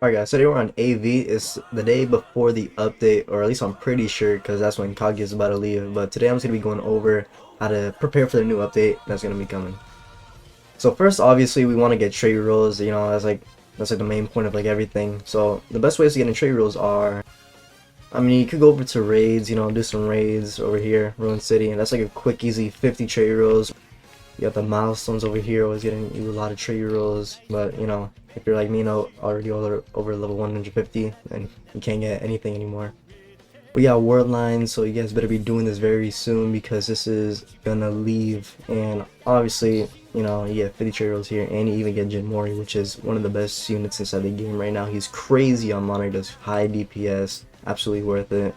Alright guys, today we're on AV. It's the day before the update, or at least I'm pretty sure, because that's when Kagi is about to leave. But today I'm just going to be going over how to prepare for the new update that's going to be coming. So first, obviously, we want to get trade rules. You know, that's like the main point of like everything. So the best ways to get in trade rules are, I mean, you could go over to raids, you know, do some raids over here, Ruin City, and that's like a quick, easy 50 trade rules. You got the milestones over here, always getting you a lot of trade rules. But you know, if you're like me, you know, already over level 150, then you can't get anything anymore. We got word lines, so you guys better be doing this very soon because this is gonna leave. And obviously, you know, you get 50 trade rules here, and you even get Jinmori, which is one of the best units inside the game right now. He's crazy on Monarch, does high DPS, absolutely worth it.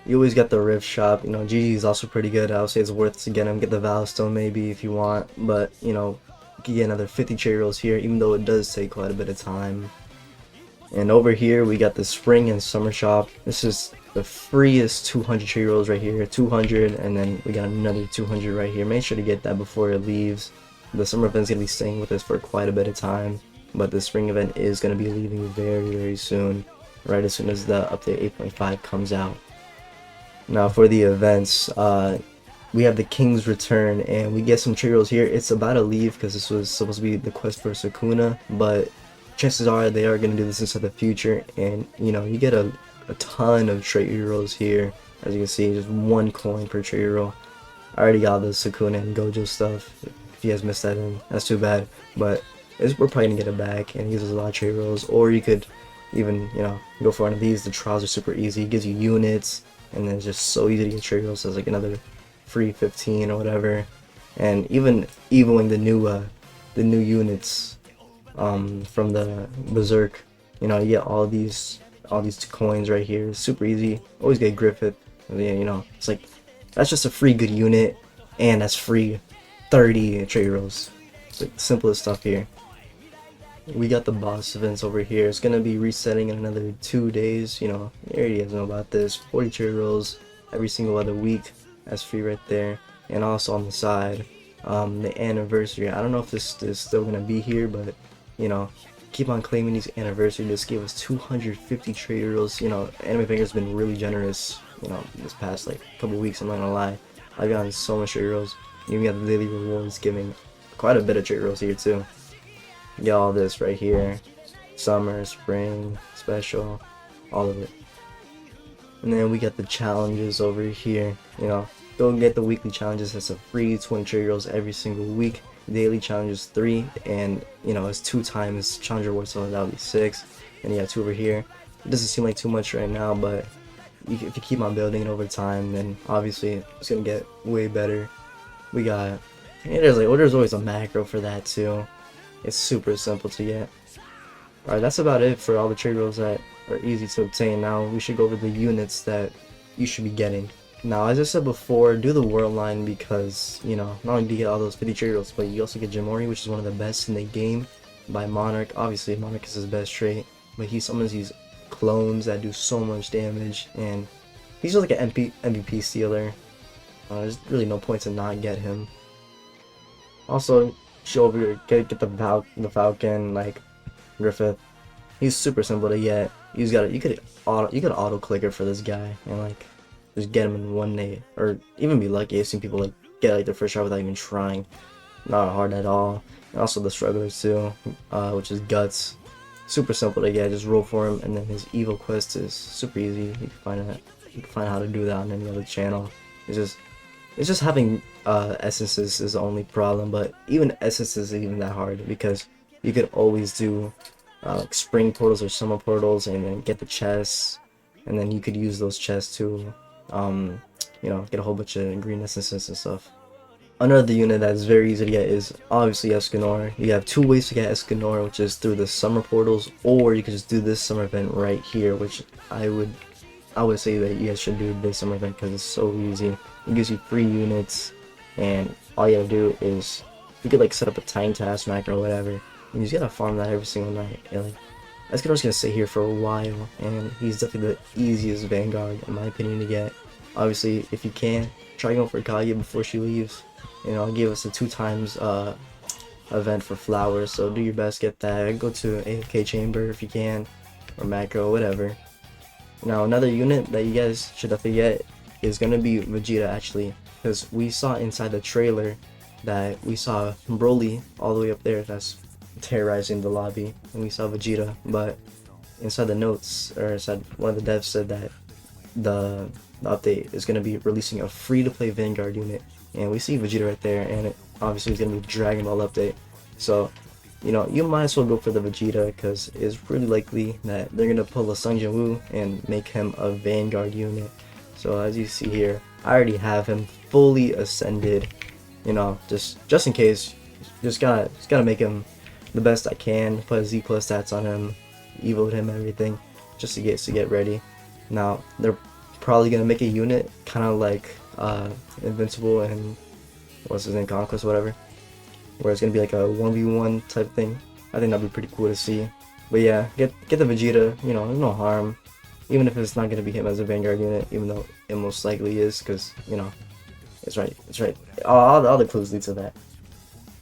You always got the Rift Shop, you know, GG is also pretty good. I would say it's worth to get him, get the Valve Stone maybe if you want, but you know, you can get another 50 trade rolls here, even though it does take quite a bit of time. And over here we got the Spring and Summer Shop. This is the freest 200 trade rolls right here, 200, and then we got another 200 right here. Make sure to get that before it leaves. The summer event's gonna be staying with us for quite a bit of time, but the spring event is gonna be leaving very soon, right as soon as the update 8.5 comes out. Now for the events, we have the King's Return, and we get some trade rolls here. It's about to leave because this was supposed to be the quest for Sukuna, but chances are they are going to do this into the future, and you know, you get a ton of trade rolls here. As you can see, just 1 coin per trade roll. I already got the Sukuna and Gojo stuff. If you guys missed that in, that's too bad, but we're probably going to get it back, and it gives us a lot of trade rolls. Or you could even, you know, go for one of these. The trials are super easy. It gives you units, and then it's just so easy to get trade rolls. So it's like another free 15 or whatever. And even evoing the new units from the Berserk, you know, you get all these coins right here. It's super easy. Always get Griffith. Yeah, you know, it's like that's just a free good unit, and that's free 30 trade rolls. It's like the simplest stuff here. We got the boss events over here. It's gonna be resetting in another 2 days. You know, you already guys know about this. 40 trade rolls every single other week. That's free right there. And also on the side, the anniversary. I don't know if this is still gonna be here, but you know, keep on claiming these anniversary. This gave us 250 trade rolls. You know, Anime Vanguard's been really generous. You know, this past like couple weeks. I'm not gonna lie, I've gotten so much trade rolls. Even got the daily rewards giving quite a bit of trade rolls here too. Get all this right here, summer, spring, special, all of it. And then we got the challenges over here. You know, go get the weekly challenges. It's a free 20 trade rolls every single week. Daily challenges 3, and you know, it's 2 times challenger rewards, so that would be 6. And you have 2 over here. It doesn't seem like too much right now, but if you keep on building it over time, then obviously it's gonna get way better. We got, there's always a macro for that too. It's super simple to get. Alright, that's about it for all the trade rolls that are easy to obtain. Now we should go over the units that you should be getting. Now, as I said before, do the world line because, you know, not only do you get all those 50 trade rolls, but you also get Jinmori, which is one of the best in the game by Monarch. Obviously, Monarch is his best trait, but he summons these clones that do so much damage, and he's just like an MVP stealer. There's really no point to not get him. Also, show over here, get the Falcon, like Griffith. He's super simple to get. You could auto clicker for this guy and like just get him in 1 day, or even be lucky. I've seen people like get like their first shot without even trying. Not hard at all. And also the strugglers too, which is Guts. Super simple to get. Just roll for him, and then his evil quest is super easy. You can find how to do that on any other channel. It's just having essences is the only problem, but even essences isn't even that hard because you could always do like spring portals or summer portals and then get the chests, and then you could use those chests to you know, get a whole bunch of green essences and stuff. Another unit that is very easy to get is obviously Escanor. You have 2 ways to get Escanor, which is through the summer portals, or you could just do this summer event right here, which I would say that you guys should do this summer event because it's so easy. It gives you free units, and all you gotta do is you could like set up a time task macro or whatever, and you just gotta farm that every single night. And like, Escanor's gonna stay here for a while, and he's definitely the easiest Vanguard in my opinion to get. Obviously, if you can, try going for Kage before she leaves. You know, give us a 2 times event for flowers, so do your best, get that. Go to AFK chamber if you can, or macro, whatever. Now another unit that you guys should definitely get is gonna be Vegeta, actually, because we saw inside the trailer that we saw Broly all the way up there that's terrorizing the lobby, and we saw Vegeta, but inside the notes, or inside one of the devs said that the update is going to be releasing a free-to-play Vanguard unit, and we see Vegeta right there, and it obviously is going to be Dragon Ball update. So, you know, you might as well go for the Vegeta, because it's really likely that they're going to pull a Sung Jin Woo and make him a Vanguard unit. So as you see here, I already have him fully ascended. You know, just in case, just gotta make him the best I can. Put Z plus stats on him, evoed him, everything, just to get ready. Now they're probably gonna make a unit kind of like Invincible and what's his name, Conquest, whatever, where it's gonna be like a 1v1 type thing. I think that'd be pretty cool to see. But yeah, get the Vegeta. You know, there's no harm, even if it's not gonna be him as a Vanguard unit, even though it most likely is, because you know, it's right. All the clues lead to that.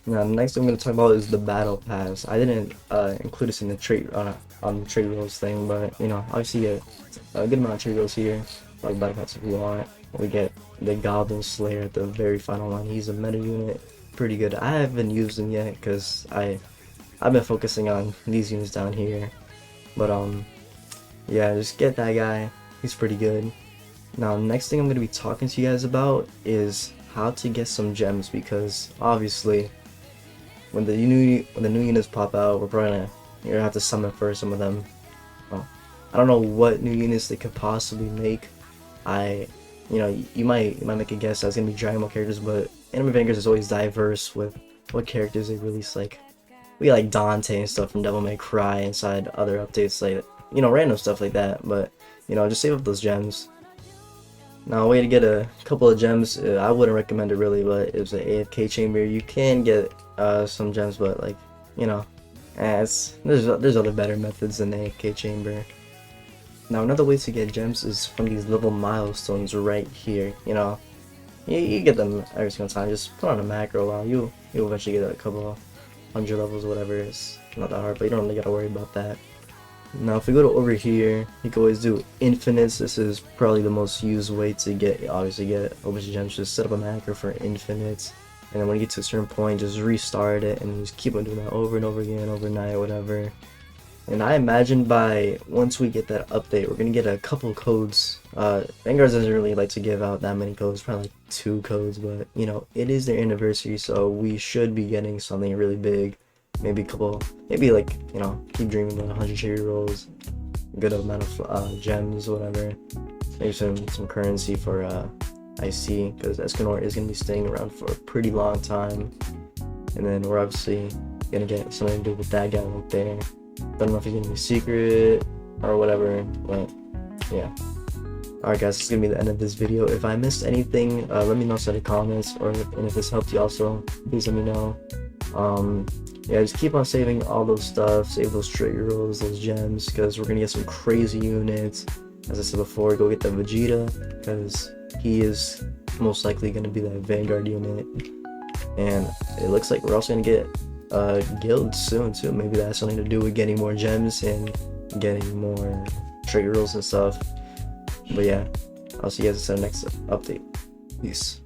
Now, the next thing I'm going to talk about is the battle pass. I didn't include this in the trade on the trade rolls thing, but you know, obviously you get a good amount of trade rolls here, like battle pass if you want. We get the Goblin Slayer at the very final one. He's a meta unit, pretty good. I haven't used him yet because I've been focusing on these units down here, but yeah, just get that guy. He's pretty good. Now, next thing I'm going to be talking to you guys about is how to get some gems, because obviously when the new units pop out, you're gonna have to summon for some of them. Oh, I don't know what new units they could possibly make. You know, you might make a guess that's gonna be Dragon Ball characters, but Anime Vanguards is always diverse with what characters they release. Like we got like Dante and stuff from Devil May Cry inside other updates, like, you know, random stuff like that. But you know, just save up those gems. Now, a way to get a couple of gems, I wouldn't recommend it really, but it's an AFK chamber. You can get some gems, but like, you know, there's other better methods than the AFK chamber. Now, another way to get gems is from these little milestones right here. You know, you get them every single time. Just put on a macro while you'll eventually get a couple of 100 levels or whatever. It's not that hard, but you don't really gotta worry about that. Now, if we go to over here, you can always do infinites. This is probably the most used way to obviously get a bunch of gems. Just set up a macro for infinites, and then when you get to a certain point, just restart it and just keep on doing that over and over again, overnight, whatever. And I imagine once we get that update, we're gonna get a couple codes. Vanguards doesn't really like to give out that many codes, probably like 2 codes, but you know, it is their anniversary, so we should be getting something really big. Maybe a couple, maybe like, you know, keep dreaming about 100 cherry rolls, good amount of gems, whatever. Maybe some currency for IC, because Escanor is going to be staying around for a pretty long time. And then we're obviously going to get something to do with that guy right there. Don't know if he's going to be secret or whatever, but yeah. Alright guys, this is going to be the end of this video. If I missed anything, let me know in the comments, and if this helped you also, please let me know. Yeah, just keep on saving all those stuff, save those trade rolls, those gems, because we're gonna get some crazy units. As I said before, go get the Vegeta, because he is most likely gonna be that Vanguard unit. And it looks like we're also gonna get guilds soon too. Maybe that's something to do with getting more gems and getting more trade rolls and stuff. But yeah, I'll see you guys in the next update. Peace.